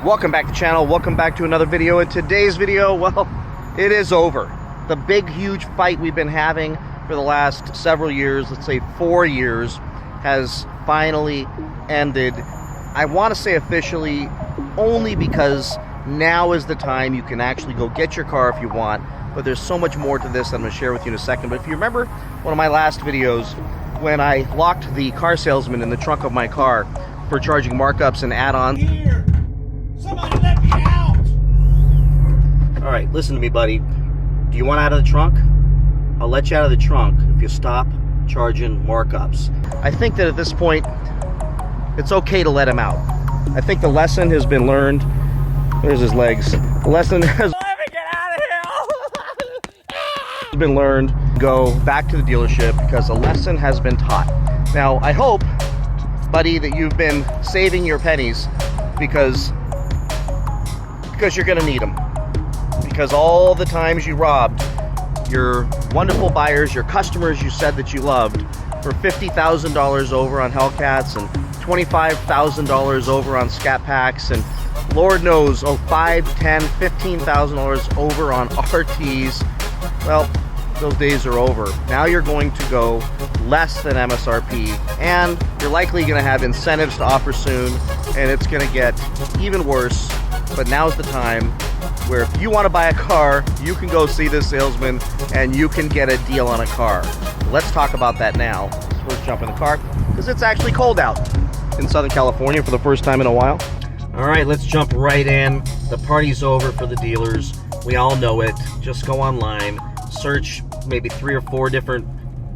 Welcome back to the channel. Welcome back to another video. In today's video, well, it is over. The big, huge fight we've been having for the last several years, let's say 4 years, has finally ended. I want to say officially only because now is the time you can actually go get your car if you want, but there's so much more to this that I'm going to share with you in a second. But if you remember one of my last videos when I locked the car salesman in the trunk of my car for charging markups and add-ons. Here! Somebody let me out! All right, listen to me, buddy. Do you want out of the trunk? I'll let you out of the trunk if you stop charging markups. I think that at this point, it's okay to let him out. I think the lesson has been learned. There's his legs. The lesson has Let me get out of here! been learned. Go back to the dealership because a lesson has been taught. Now, I hope, buddy, that you've been saving your pennies because you're gonna need them. Because all the times you robbed your wonderful buyers, your customers you said that you loved, for $50,000 over on Hellcats and $25,000 over on Scat Packs, and Lord knows, $5,000, $10,000, $15,000 over on RTs. Well, those days are over. Now you're going to go less than MSRP, and you're likely going to have incentives to offer soon, and it's going to get even worse. But now's the time where if you want to buy a car, you can go see this salesman and you can get a deal on a car. Let's talk about that now. Let's jump in the car because it's actually cold out in Southern California for the first time in a while. All right, let's jump right in. The party's over for the dealers. We all know it. Just go online, search maybe 3 or 4 different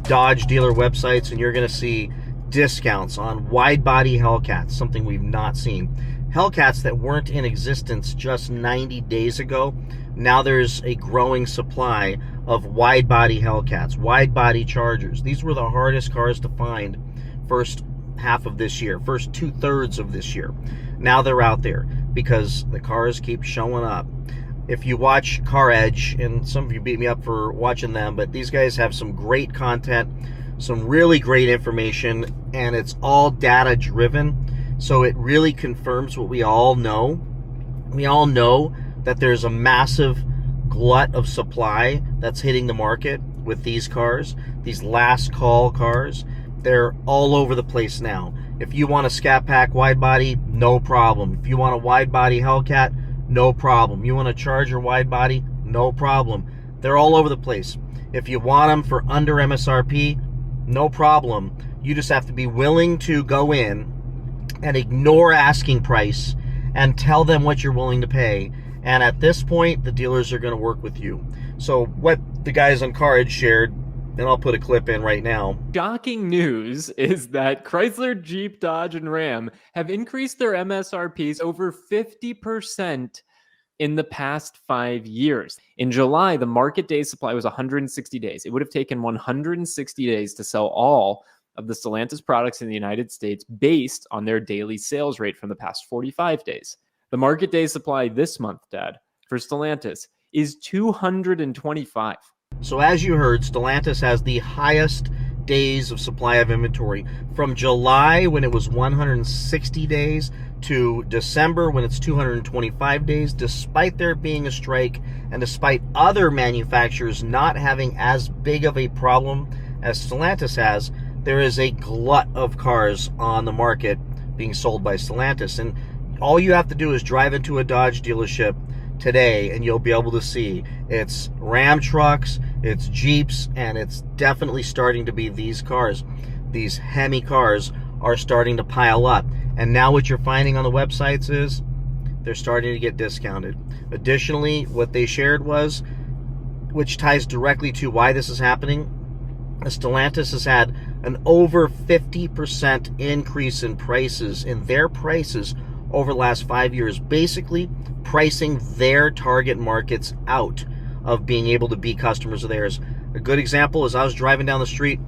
Dodge dealer websites, and you're going to see discounts on wide body Hellcats, something we've not seen. Hellcats that weren't in existence just 90 days ago. Now there's a growing supply of wide body Hellcats, wide body Chargers. These were the hardest cars to find first half of this year, first 2/3 of this year. Now they're out there because the cars keep showing up. If you watch Car Edge, and some of you beat me up for watching them, but these guys have some great content, some really great information, and it's all data driven. So it really confirms what we all know. We all know that there's a massive glut of supply that's hitting the market with these cars, these last call cars. They're all over the place now. If you want a Scat Pack wide body, no problem. If you want a wide body Hellcat, no problem. You want a Charger wide body, no problem. They're all over the place. If you want them for under MSRP, no problem. You just have to be willing to go in and ignore asking price and tell them what you're willing to pay. And at this point, the dealers are going to work with you. So what the guys on Car Edge shared, and I'll put a clip in right now. Shocking news is that Chrysler, Jeep, Dodge, and Ram have increased their MSRPs over 50% in the past 5 years. In July, the market day supply was 160 days. It would have taken 160 days to sell all of the Stellantis products in the United States based on their daily sales rate from the past 45 days. The market day supply this month, Dad, for Stellantis is 225. So as you heard, Stellantis has the highest days of supply of inventory. From July, when it was 160 days, to December, when it's 225 days, despite there being a strike and despite other manufacturers not having as big of a problem as Stellantis has, there is a glut of cars on the market being sold by Stellantis. And all you have to do is drive into a Dodge dealership today and you'll be able to see it's Ram trucks, it's Jeeps, and it's definitely starting to be these cars. These Hemi cars are starting to pile up. And now what you're finding on the websites is they're starting to get discounted. Additionally, what they shared was, which ties directly to why this is happening, Stellantis has had an over 50% increase in prices, in their prices over the last 5 years, basically pricing their target markets out of being able to be customers of theirs. A good example is I was driving down the street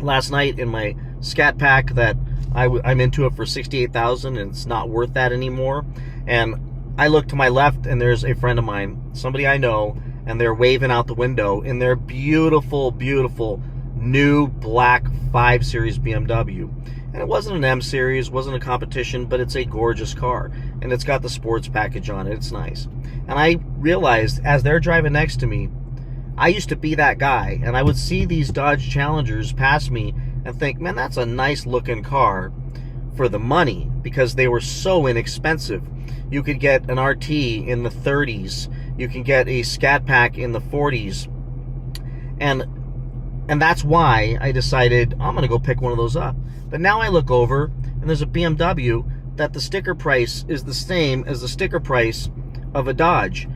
last night in my Scat Pack that I'm into it for $68,000 and it's not worth that anymore. And I look to my left and there's a friend of mine, somebody I know, and they're waving out the window in their beautiful, beautiful new black 5 Series BMW. And it wasn't an M Series, wasn't a competition, but it's a gorgeous car. and it's got the sports package on it. It's nice. And I realized as they're driving next to me, I used to be that guy, and I would see these Dodge Challengers pass me and think, man, that's a nice looking car for the money, because they were so inexpensive. You could get an RT in the 30s. You can get a Scat Pack in the 40s. And that's why I decided I'm going to go pick one of those up. But now I look over, and there's a BMW that the sticker price is the same as the sticker price of a Dodge.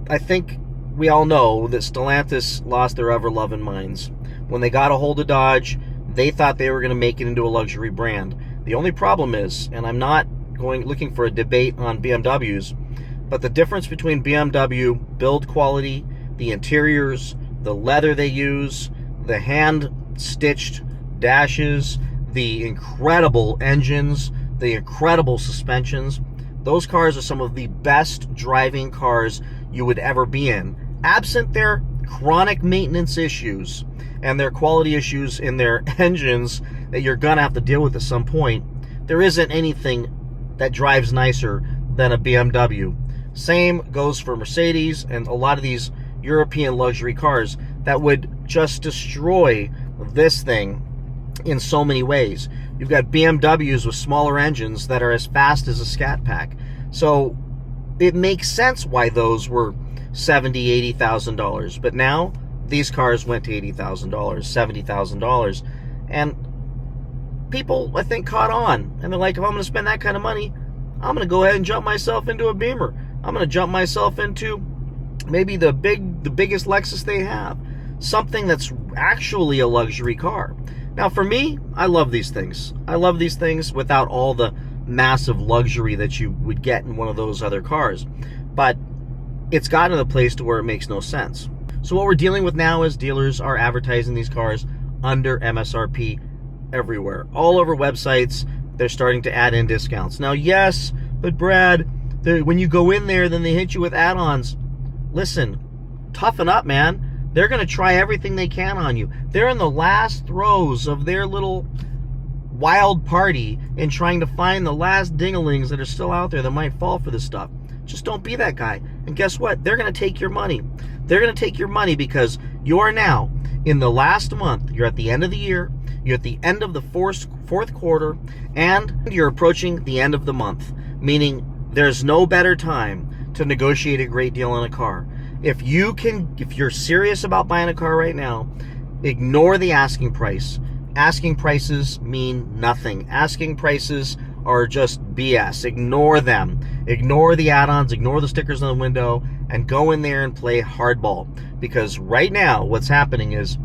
I think we all know that Stellantis lost their ever-loving minds. When they got a hold of Dodge, they thought they were going to make it into a luxury brand. The only problem is, and I'm not looking for a debate on BMWs, but the difference between BMW build quality, the interiors, the leather they use, the hand-stitched dashes, the incredible engines, the incredible suspensions, those cars are some of the best driving cars you would ever be in. Absent their chronic maintenance issues and their quality issues in their engines that you're going to have to deal with at some point, there isn't anything that drives nicer than a BMW. Same goes for Mercedes and a lot of these European luxury cars that would just destroy this thing in so many ways. You've got BMWs with smaller engines that are as fast as a Scat Pack. So it makes sense why those were $70,000, $80,000. But now these cars went to $80,000, $70,000. And people, I think, caught on. And they're like, if I'm going to spend that kind of money, I'm going to go ahead and jump myself into a Beamer. I'm going to jump myself into maybe the biggest Lexus they have. Something that's actually a luxury car. Now, for me, I love these things. I love these things without all the massive luxury that you would get in one of those other cars. But it's gotten to the place to where it makes no sense. So what we're dealing with now is dealers are advertising these cars under MSRP everywhere. All over websites, they're starting to add in discounts. Now, yes, but Brad, when you go in there, then they hit you with add-ons. Listen, toughen up, man. They're going to try everything they can on you. They're in the last throes of their little wild party in trying to find the last dinglings that are still out there that might fall for this stuff. Just don't be that guy. And guess what? They're going to take your money. They're going to take your money because you are now in the last month. You're at the end of the year. You're at the end of the fourth quarter. And you're approaching the end of the month. Meaning there's no better time to negotiate a great deal on a car. If you're serious about buying a car right now, ignore the asking price. Asking prices mean nothing. Asking prices are just BS. Ignore them. Ignore the add-ons, ignore the stickers on the window, and go in there and play hardball. Because right now, what's happening is,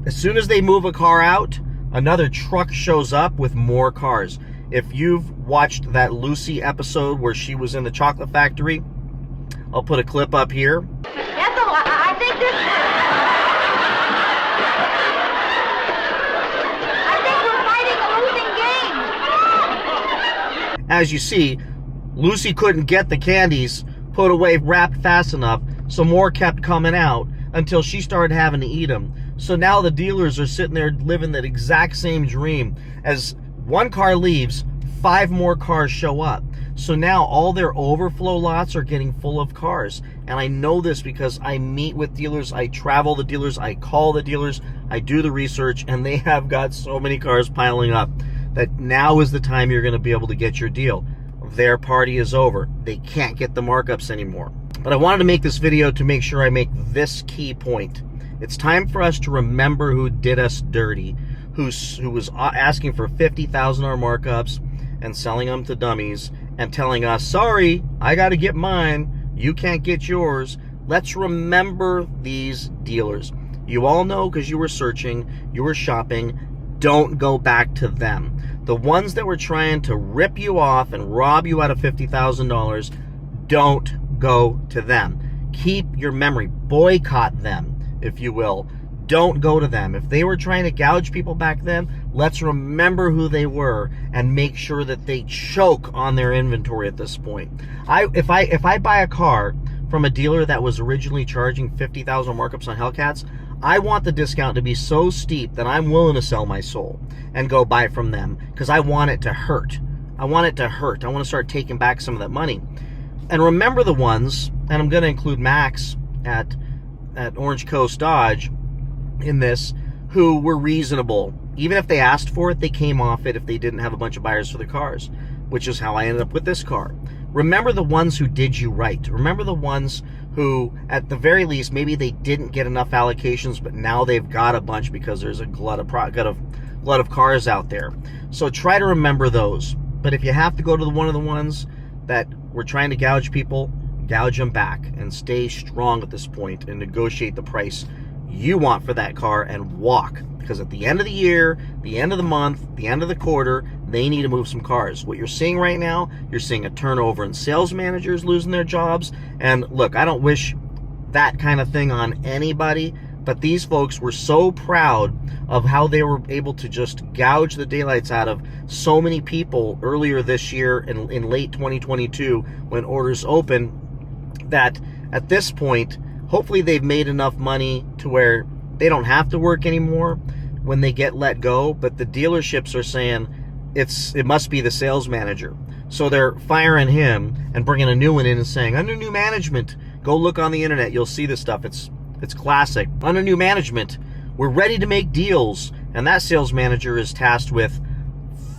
as soon as they move a car out, another truck shows up with more cars. If you've watched that Lucy episode where she was in the chocolate factory, I'll put a clip up here. Ethel, I think this... I think we're fighting a losing game. As you see, Lucy couldn't get the candies put away wrapped fast enough, so more kept coming out until she started having to eat them. So now the dealers are sitting there living that exact same dream. As one car leaves, 5 more cars show up. So now all their overflow lots are getting full of cars. And I know this because I meet with dealers, I travel the dealers, I call the dealers, I do the research, and they have got so many cars piling up that now is the time you're going to be able to get your deal. Their party is over. They can't get the markups anymore. But I wanted to make this video to make sure I make this key point. It's time for us to remember who did us dirty, who was asking for $50,000 markups and selling them to dummies and telling us, sorry, I got to get mine, you can't get yours. Let's remember these dealers. You all know because you were searching, you were shopping, don't go back to them. The ones that were trying to rip you off and rob you out of $50,000, don't go to them. Keep your memory. Boycott them, if you will. Don't go to them. If they were trying to gouge people back then, let's remember who they were and make sure that they choke on their inventory at this point. If I buy a car from a dealer that was originally charging $50,000 markups on Hellcats, I want the discount to be so steep that I'm willing to sell my soul and go buy from them because I want it to hurt. I want it to hurt. I want to start taking back some of that money. And remember the ones, and I'm going to include Max at Orange Coast Dodge in this, who were reasonable. Even if they asked for it, they came off it if they didn't have a bunch of buyers for the cars, which is how I ended up with this car. Remember the ones who did you right. Remember the ones who, at the very least, maybe they didn't get enough allocations, but now they've got a bunch because there's a glut of cars out there. So try to remember those. But if you have to go to one of the ones that were trying to gouge people, gouge them back and stay strong at this point and negotiate the price you want for that car and walk. Because at the end of the year, the end of the month, the end of the quarter, they need to move some cars. What you're seeing right now, you're seeing a turnover in sales managers losing their jobs. And look, I don't wish that kind of thing on anybody, but these folks were so proud of how they were able to just gouge the daylights out of so many people earlier this year in late 2022 when orders open, that at this point, hopefully they've made enough money to where they don't have to work anymore when they get let go. But the dealerships are saying it must be the sales manager. So they're firing him and bringing a new one in and saying, under new management, go look on the internet, you'll see this stuff. It's classic. Under new management, we're ready to make deals. And that sales manager is tasked with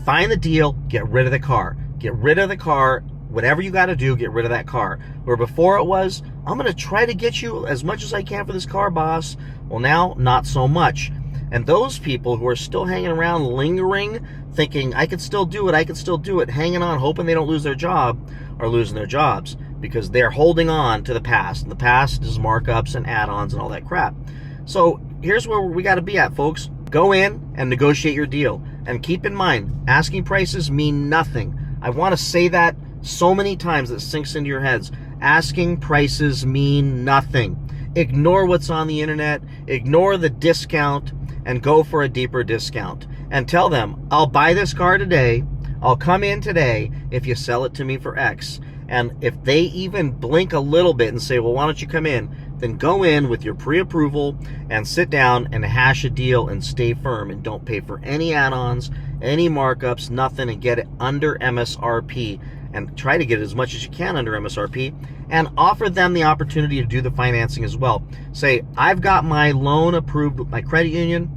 find the deal, get rid of the car. Get rid of the car. Whatever you got to do, get rid of that car. Where before it was, I'm going to try to get you as much as I can for this car, boss. Well, now, not so much. And those people who are still hanging around, lingering, thinking, I could still do it, hanging on, hoping they don't lose their job, are losing their jobs because they're holding on to the past. And the past is markups and add-ons and all that crap. So here's where we got to be at, folks. Go in and negotiate your deal. And keep in mind, asking prices mean nothing. I want to say that so many times that sinks into your heads. Asking prices mean nothing. Ignore what's on the internet, ignore the discount, and go for a deeper discount. And tell them, I'll buy this car today, I'll come in today if you sell it to me for X. And if they even blink a little bit and say, well, why don't you come in? Then go in with your pre-approval and sit down and hash a deal and stay firm and don't pay for any add-ons, any markups, nothing, and get it under MSRP. And try to get as much as you can under MSRP and offer them the opportunity to do the financing as well. Say, I've got my loan approved with my credit union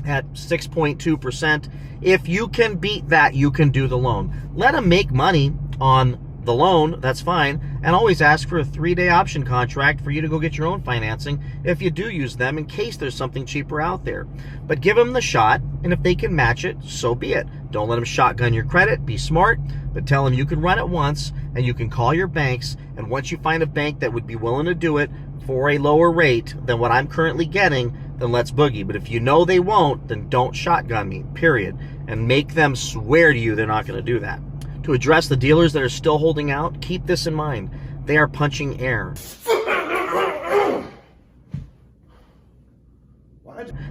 at 6.2%. If you can beat that, you can do the loan. Let them make money on the loan, that's fine, and always ask for a 3-day option contract for you to go get your own financing if you do use them in case there's something cheaper out there. But give them the shot, and if they can match it, so be it. Don't let them shotgun your credit, be smart, but tell them you can run it once, and you can call your banks, and once you find a bank that would be willing to do it for a lower rate than what I'm currently getting, then let's boogie. But if you know they won't, then don't shotgun me, period. And make them swear to you they're not going to do that. To address the dealers that are still holding out, keep this in mind. They are punching air.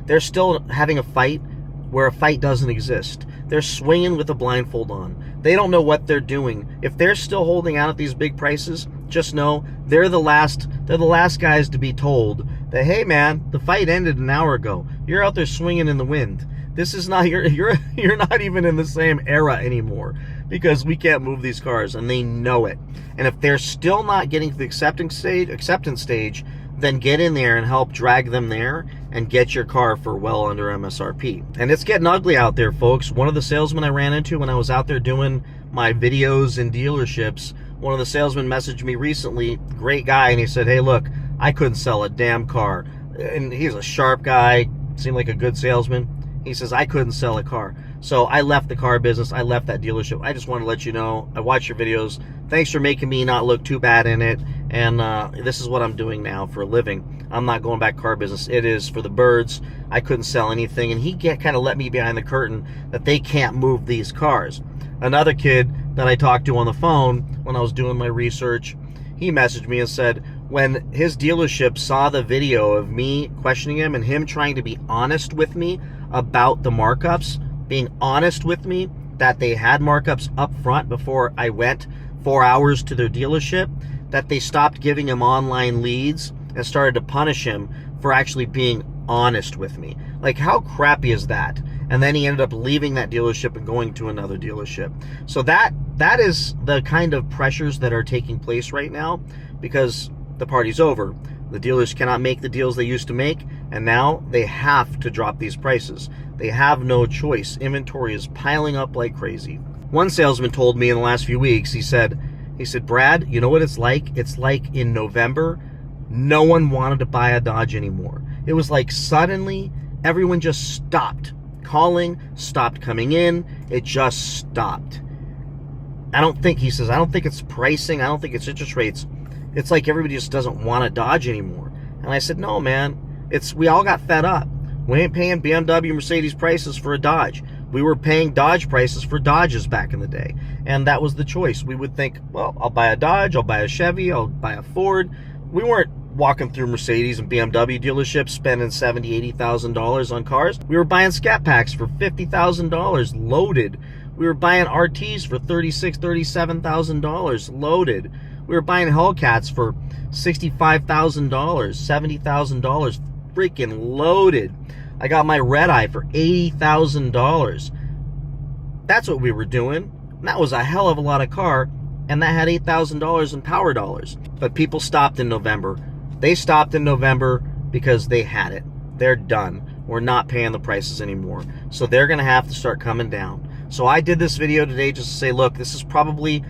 They're still having a fight where a fight doesn't exist. They're swinging with a blindfold on. They don't know what they're doing. If they're still holding out at these big prices, just know they're the last guys to be told that, hey man, the fight ended an hour ago. You're out there swinging in the wind. This is not you're not even in the same era anymore because we can't move these cars, and they know it. And if they're still not getting to the acceptance stage, then get in there and help drag them there and get your car for well under MSRP. And it's getting ugly out there, folks. One of the salesmen I ran into when I was out there doing my videos in dealerships, one of the salesmen messaged me recently, great guy, and he said, hey, look, I couldn't sell a damn car. And he's a sharp guy, seemed like a good salesman. He says, I couldn't sell a car. So I left the car business. I left that dealership. I just want to let you know, I watch your videos. Thanks for making me not look too bad in it. And this is what I'm doing now for a living. I'm not going back car business. It is for the birds. I couldn't sell anything. And he kind of let me behind the curtain that they can't move these cars. Another kid that I talked to on the phone when I was doing my research, he messaged me and said, when his dealership saw the video of me questioning him and him trying to be honest with me about the markups, being honest with me that they had markups up front before I went 4 hours to their dealership, that they stopped giving him online leads and started to punish him for actually being honest with me. Like, how crappy is that? and then he ended up leaving that dealership and going to another dealership. So that is the kind of pressures that are taking place right now, because the party's over. The dealers cannot make the deals they used to make, and now they have to drop these prices. They have no choice. Inventory is piling up like crazy. One salesman told me in the last few weeks, he said, Brad, you know what it's like? It's like in November, no one wanted to buy a Dodge anymore. It was like suddenly everyone just stopped calling, stopped coming in. It just stopped. He says, I don't think it's pricing. I don't think it's interest rates. It's like everybody just doesn't want a Dodge anymore. And I said, no, man, we all got fed up. We ain't paying BMW, Mercedes prices for a Dodge. We were paying Dodge prices for Dodges back in the day. And that was the choice. We would think, well, I'll buy a Dodge, I'll buy a Chevy, I'll buy a Ford. We weren't walking through Mercedes and BMW dealerships spending $70,000, $80,000 on cars. We were buying Scat Packs for $50,000 loaded. We were buying RTs for $36,000, $37,000 loaded. We were buying Hellcats for $65,000, $70,000 freaking loaded. I got my Red Eye for $80,000. That's what we were doing. And that was a hell of a lot of car, and that had $8,000 in power dollars. But people stopped in November. They stopped in November because they had it. They're done. We're not paying the prices anymore. So they're going to have to start coming down. So I did this video today just to say, look, this is probably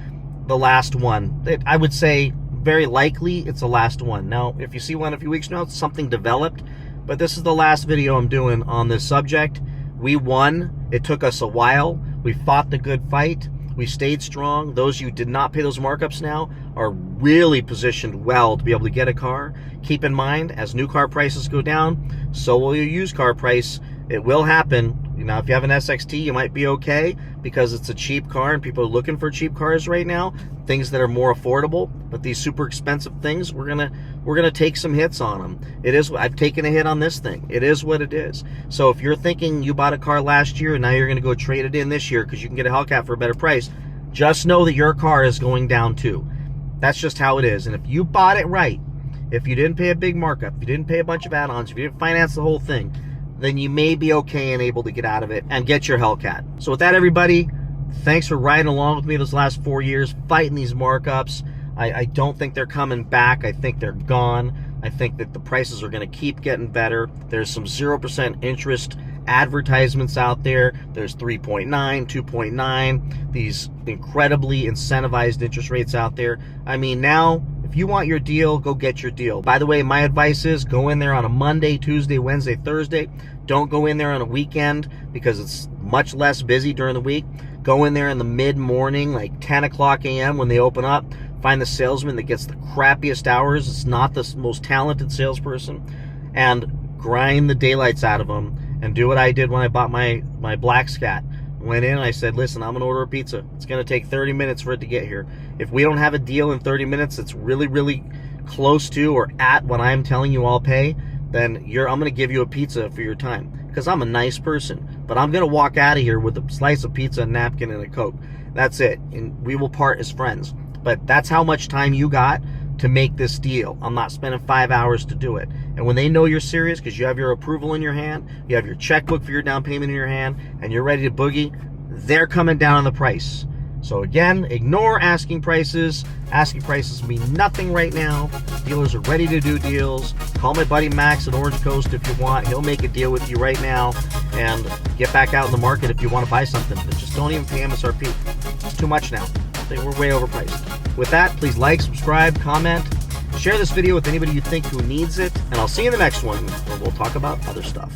the last one. I would say very likely it's the last one. Now, if you see one in a few weeks from now, something developed. But this is the last video I'm doing on this subject. We won. It took us a while. We fought the good fight. We stayed strong. Those of you who did not pay those markups now are really positioned well to be able to get a car. Keep in mind, as new car prices go down, so will your used car price. It will happen. Now, if you have an SXT, you might be okay because it's a cheap car and people are looking for cheap cars right now, things that are more affordable. But these super expensive things, we're gonna take some hits on them. I've taken a hit on this thing. It is what it is. So if you're thinking you bought a car last year and now you're gonna go trade it in this year because you can get a Hellcat for a better price, just know that your car is going down too. That's just how it is. And if you bought it right, if you didn't pay a big markup, if you didn't pay a bunch of add-ons, if you didn't finance the whole thing, then you may be okay and able to get out of it and get your Hellcat. So with that, everybody, thanks for riding along with me those last 4 years, fighting these markups. I don't think they're coming back. I think they're gone. I think that the prices are going to keep getting better. There's some 0% interest advertisements out there. There's 3.9, 2.9, these incredibly incentivized interest rates out there. I mean, now, if you want your deal, go get your deal. By the way, my advice is go in there on a Monday, Tuesday, Wednesday, Thursday. Don't go in there on a weekend because it's much less busy during the week. Go in there in the mid-morning, like 10 o'clock a.m. when they open up. Find the salesman that gets the crappiest hours. It's not the most talented salesperson. And grind the daylights out of them. And do what I did when I bought my black Scat. Went in and I said, listen, I'm going to order a pizza. It's going to take 30 minutes for it to get here. If we don't have a deal in 30 minutes that's really, really close to or at what I'm telling you I'll pay, then I'm going to give you a pizza for your time. Because I'm a nice person. But I'm going to walk out of here with a slice of pizza, a napkin, and a Coke. That's it. And we will part as friends. But that's how much time you got to make this deal. I'm not spending 5 hours to do it. And when they know you're serious because you have your approval in your hand, you have your checkbook for your down payment in your hand, and you're ready to boogie, they're coming down on the price. So again, ignore asking prices. Asking prices mean nothing right now. Dealers are ready to do deals. Call my buddy Max at Orange Coast if you want. He'll make a deal with you right now and get back out in the market if you want to buy something. But just don't even pay MSRP. It's too much now. We're way overpriced. With that, please like, subscribe, comment, share this video with anybody you think who needs it, and I'll see you in the next one where we'll talk about other stuff.